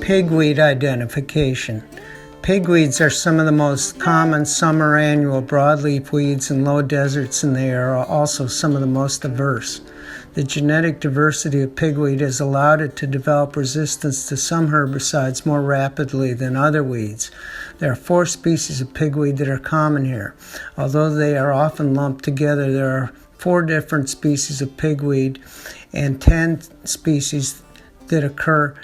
Pigweed identification. Pigweeds are some of the most common summer annual broadleaf weeds in low deserts, and they are also some of the most diverse. The genetic diversity of pigweed has allowed it to develop resistance to some herbicides more rapidly than other weeds. There are 4 species of pigweed that are common here. Although they are often lumped together, there are 4 different species of pigweed and 10 species that occur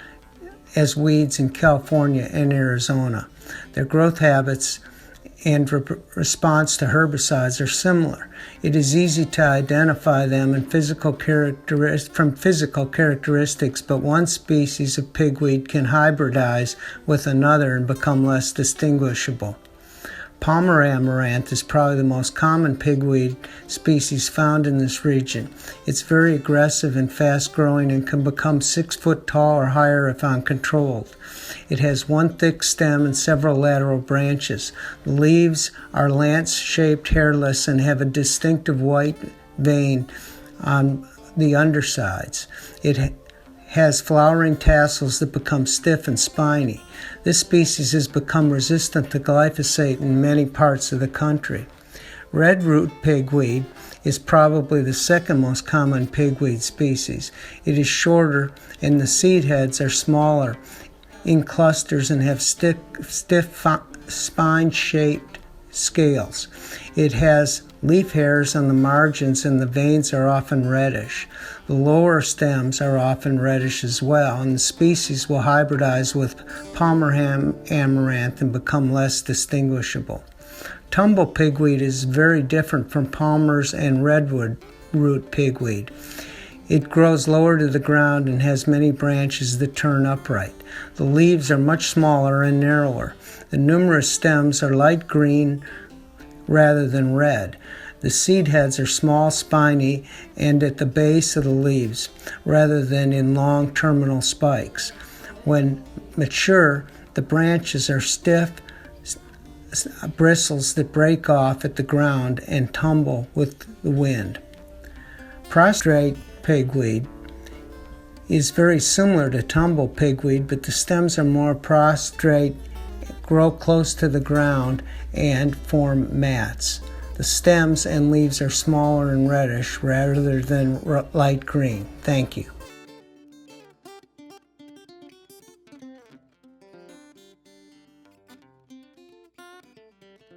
as weeds in California and Arizona. Their growth habits and response to herbicides are similar. It is easy to identify them from physical characteristics, but one species of pigweed can hybridize with another and become less distinguishable. Palmer amaranth is probably the most common pigweed species found in this region. It's very aggressive and fast-growing and can become 6 foot tall or higher if uncontrolled. It has one thick stem and several lateral branches. The leaves are lance-shaped, hairless, and have a distinctive white vein on the undersides. It has flowering tassels that become stiff and spiny. This species has become resistant to glyphosate in many parts of the country. Redroot pigweed is probably the second most common pigweed species. It is shorter and the seed heads are smaller in clusters and have stiff spine-shaped scales. It has leaf hairs on the margins and the veins are often reddish. The lower stems are often reddish as well, and the species will hybridize with Palmer amaranth and become less distinguishable. Tumble pigweed is very different from Palmer's and redwood root pigweed. It grows lower to the ground and has many branches that turn upright. The leaves are much smaller and narrower. The numerous stems are light green rather than red. The seed heads are small, spiny, and at the base of the leaves, rather than in long terminal spikes. When mature, the branches are stiff bristles that break off at the ground and tumble with the wind. Prostrate pigweed is very similar to tumble pigweed, but the stems are more prostrate, grow close to the ground, and form mats. The stems and leaves are smaller and reddish rather than light green. Thank you.